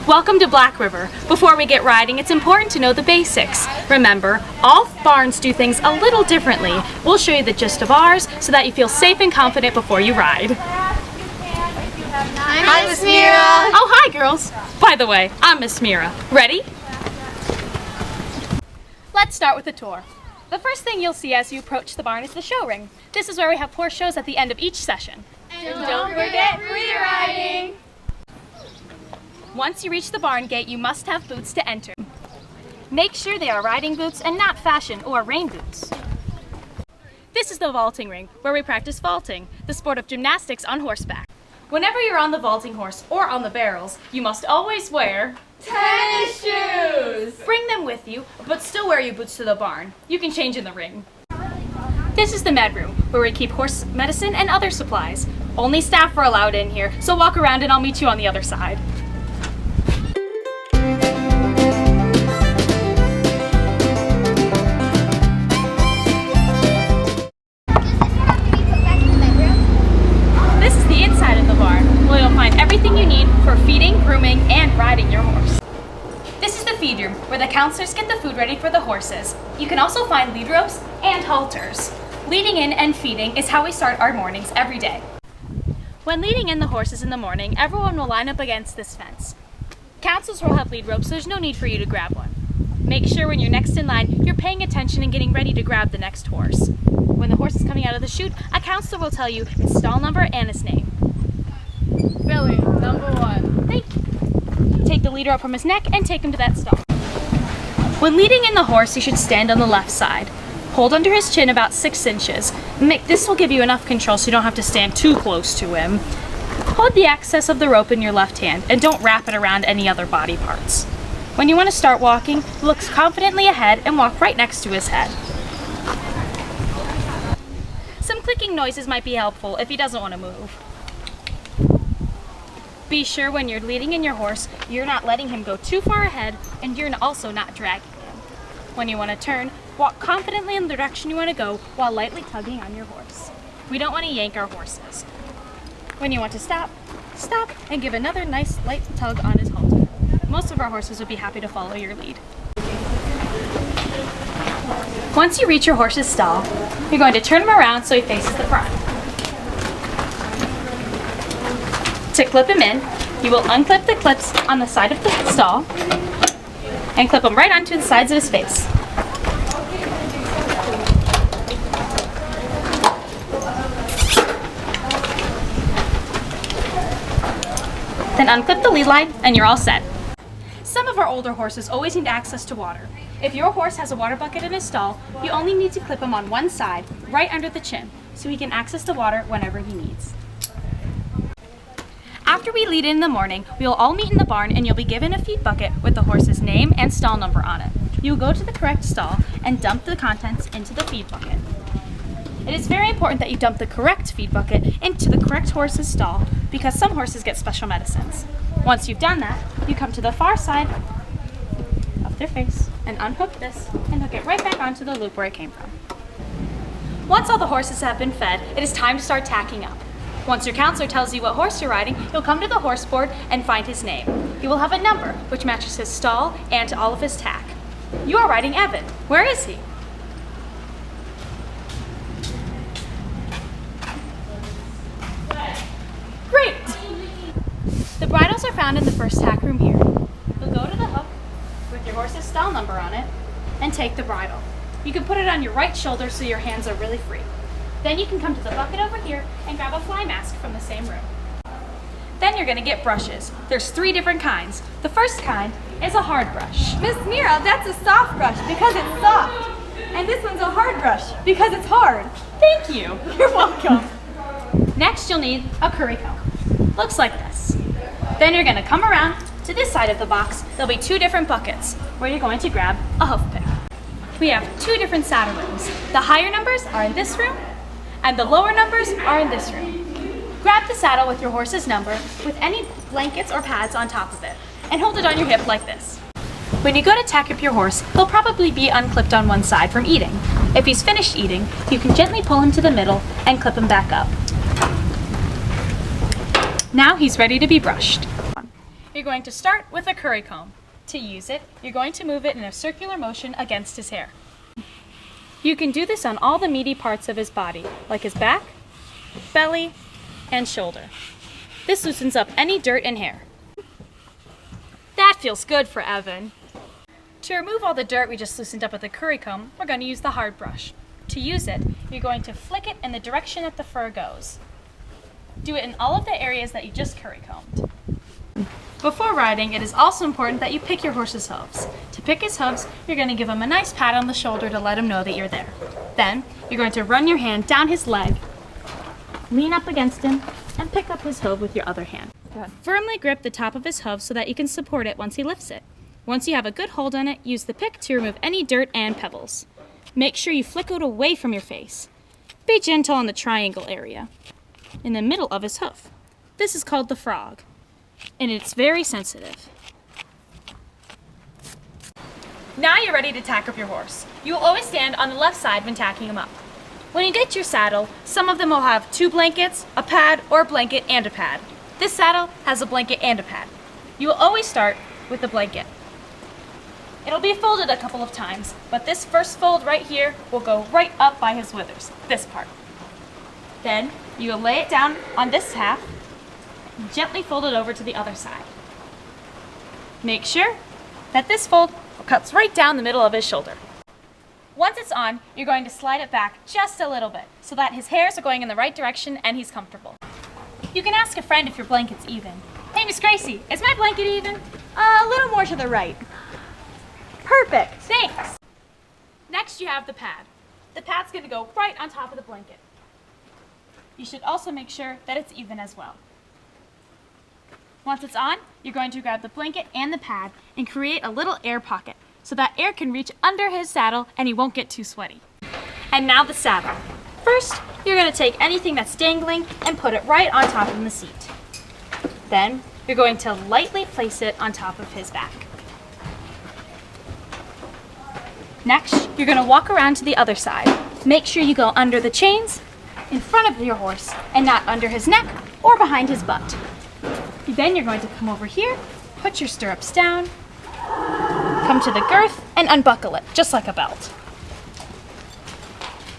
Welcome to Black River. Before we get riding, it's important to know the basics. Remember, all barns do things a little differently. We'll show you the gist of ours so that you feel safe and confident before you ride. Hi, Miss Mira. Oh, hi, girls. By the way, I'm Miss Mira. Ready? Let's start with the tour. The first thing you'll see as you approach the barn is the show ring. This is where we have horse shows at the end of each session. And don't forget free riding. Once you reach the barn gate, you must have boots to enter. Make sure they are riding boots and not fashion or rain boots. This is the vaulting ring, where we practice vaulting, the sport of gymnastics on horseback. Whenever you're on the vaulting horse or on the barrels, you must always wear Tennis shoes. Bring them with you, but still wear your boots to the barn. You can change in the ring. This is the med room, where we keep horse medicine and other supplies. Only staff are allowed in here, so walk around and I'll meet you on the other side. This is the inside of the barn, where you'll find everything you need for feeding, grooming, and riding your horse. This is the feed room, where the counselors get the food ready for the horses. You can also find lead ropes and halters. Leading in and feeding is how we start our mornings every day. When leading in the horses in the morning, everyone will line up against this fence. Counselors will have lead ropes, so there's no need for you to grab one. Make sure when you're next in line, you're paying attention and getting ready to grab the next horse. When the horse is coming out of the chute, a counselor will tell you its stall number and its name. Billy, number 1. Thank you. Take the leader up from his neck and take him to that stall. When leading in the horse, you should stand on the left side. Hold under his chin about 6 inches. This will give you enough control so you don't have to stand too close to him. Hold the excess of the rope in your left hand and don't wrap it around any other body parts. When you want to start walking, look confidently ahead and walk right next to his head. Some clicking noises might be helpful if he doesn't want to move. Be sure when you're leading in your horse, you're not letting him go too far ahead and you're also not dragging him. When you want to turn, walk confidently in the direction you want to go while lightly tugging on your horse. We don't want to yank our horses. When you want to stop, stop and give another nice light tug on his halter. Most of our horses would be happy to follow your lead. Once you reach your horse's stall, you're going to turn him around so he faces the front. To clip him in, you will unclip the clips on the side of the stall and clip them right onto the sides of his face. Then unclip the lead line and you're all set. Some of our older horses always need access to water. If your horse has a water bucket in his stall, you only need to clip him on one side, right under the chin, so he can access the water whenever he needs. After we lead in the morning, we will all meet in the barn and you'll be given a feed bucket with the horse's name and stall number on it. You will go to the correct stall and dump the contents into the feed bucket. It is very important that you dump the correct feed bucket into the correct horse's stall because some horses get special medicines. Once you've done that, you come to the far side of their face and unhook this and hook it right back onto the loop where it came from. Once all the horses have been fed, it is time to start tacking up. Once your counselor tells you what horse you're riding, you'll come to the horse board and find his name. He will have a number, which matches his stall and to all of his tack. You are riding Evan. Where is he? Great! The bridles are found in the first tack room here. You'll go to the hook with your horse's stall number on it and take the bridle. You can put it on your right shoulder so your hands are really free. Then you can come to the bucket over here and grab a fly mask from the same room. Then you're going to get brushes. There's 3 different kinds. The first kind is a hard brush. Miss Mira, that's a soft brush because it's soft. And this one's a hard brush because it's hard. Thank you. You're welcome. Next you'll need a curry comb. Looks like this. Then you're going to come around to this side of the box. There'll be 2 different buckets where you're going to grab a hoof pick. We have 2 different saddle rooms. The higher numbers are in this room and the lower numbers are in this room. Grab the saddle with your horse's number with any blankets or pads on top of it and hold it on your hip like this. When you go to tack up your horse, he'll probably be unclipped on one side from eating. If he's finished eating, you can gently pull him to the middle and clip him back up. Now he's ready to be brushed. you're going to start with a curry comb. To use it, you're going to move it in a circular motion against his hair. You can do this on all the meaty parts of his body, like his back, belly, and shoulder. This loosens up any dirt and hair. That feels good for Evan. To remove all the dirt we just loosened up with the curry comb, we're going to use the hard brush. To use it, you're going to flick it in the direction that the fur goes. Do it in all of the areas that you just curry combed. Before riding, it is also important that you pick your horse's hooves. To pick his hooves, you're going to give him a nice pat on the shoulder to let him know that you're there. Then, you're going to run your hand down his leg, lean up against him, and pick up his hoof with your other hand. Firmly grip the top of his hoof so that you can support it once he lifts it. Once you have a good hold on it, use the pick to remove any dirt and pebbles. Make sure you flick it away from your face. Be gentle on the triangle area, in the middle of his hoof. This is called the frog, and it's very sensitive. Now you're ready to tack up your horse. You will always stand on the left side when tacking him up. When you get to your saddle, some of them will have 2 blankets, a pad, or a blanket and a pad. This saddle has a blanket and a pad. You will always start with the blanket. It'll be folded a couple of times, but this first fold right here will go right up by his withers, this part. Then you will lay it down on this half and gently fold it over to the other side. Make sure that this fold cuts right down the middle of his shoulder. Once it's on, you're going to slide it back just a little bit so that his hairs are going in the right direction and he's comfortable. You can ask a friend if your blanket's even. Hey, Miss Gracie, is my blanket even? A little more to the right. Perfect. Thanks. Next, you have the pad. The pad's going to go right on top of the blanket. You should also make sure that it's even as well. Once it's on, you're going to grab the blanket and the pad and create a little air pocket so that air can reach under his saddle and he won't get too sweaty. And now the saddle. First, you're going to take anything that's dangling and put it right on top of the seat. Then, you're going to lightly place it on top of his back. Next, you're going to walk around to the other side. Make sure you go under the chains, in front of your horse, and not under his neck or behind his butt. Then you're going to come over here, put your stirrups down, come to the girth, and unbuckle it, just like a belt.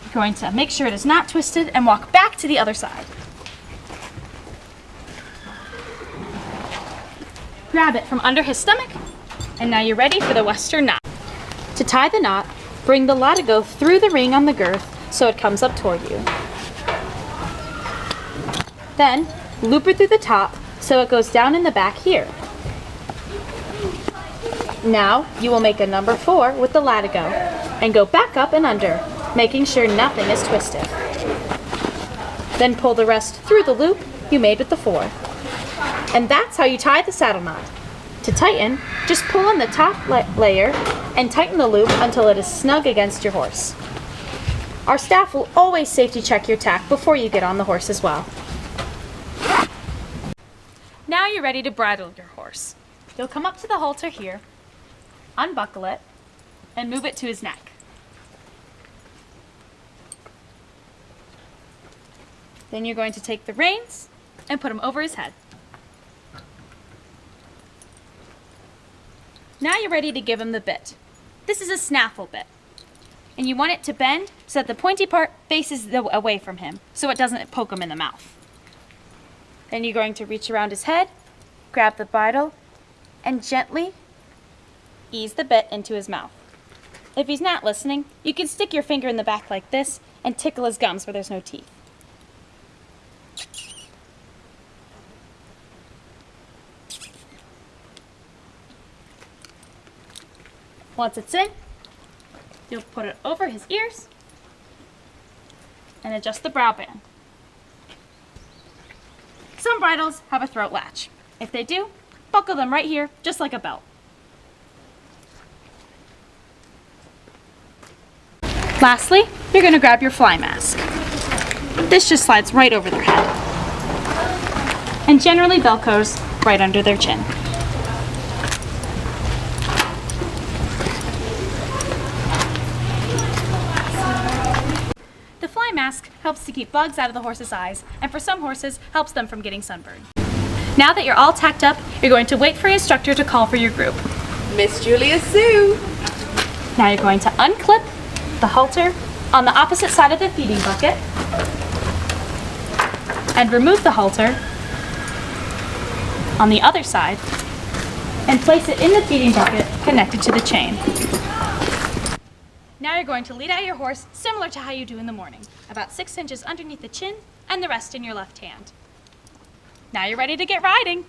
You're going to make sure it is not twisted and walk back to the other side. Grab it from under his stomach, and now you're ready for the western knot. To tie the knot, bring the latigo through the ring on the girth so it comes up toward you. Then, loop it through the top so it goes down in the back here. Now, you will make a number 4 with the latigo and go back up and under, making sure nothing is twisted. Then pull the rest through the loop you made with the 4. And that's how you tie the saddle knot. To tighten, just pull on the top layer and tighten the loop until it is snug against your horse. Our staff will always safety check your tack before you get on the horse as well. Now you're ready to bridle your horse. You'll come up to the halter here, unbuckle it, and move it to his neck. Then you're going to take the reins and put them over his head. Now you're ready to give him the bit. This is a snaffle bit. And you want it to bend so that the pointy part faces away from him, so it doesn't poke him in the mouth. Then you're going to reach around his head, grab the bridle, and gently ease the bit into his mouth. If he's not listening, you can stick your finger in the back like this and tickle his gums where there's no teeth. Once it's in, you'll put it over his ears and adjust the brow band. Some bridles have a throat latch. If they do, buckle them right here, just like a belt. Lastly, you're going to grab your fly mask. This just slides right over their head and generally velcros right under their chin. The fly mask helps to keep bugs out of the horse's eyes, and for some horses, helps them from getting sunburned. Now that you're all tacked up, you're going to wait for your instructor to call for your group. Miss Julia Sue. Now you're going to unclip the halter on the opposite side of the feeding bucket and remove the halter on the other side and place it in the feeding bucket connected to the chain. Now you're going to lead out your horse similar to how you do in the morning, about 6 inches underneath the chin and the rest in your left hand. Now you're ready to get riding.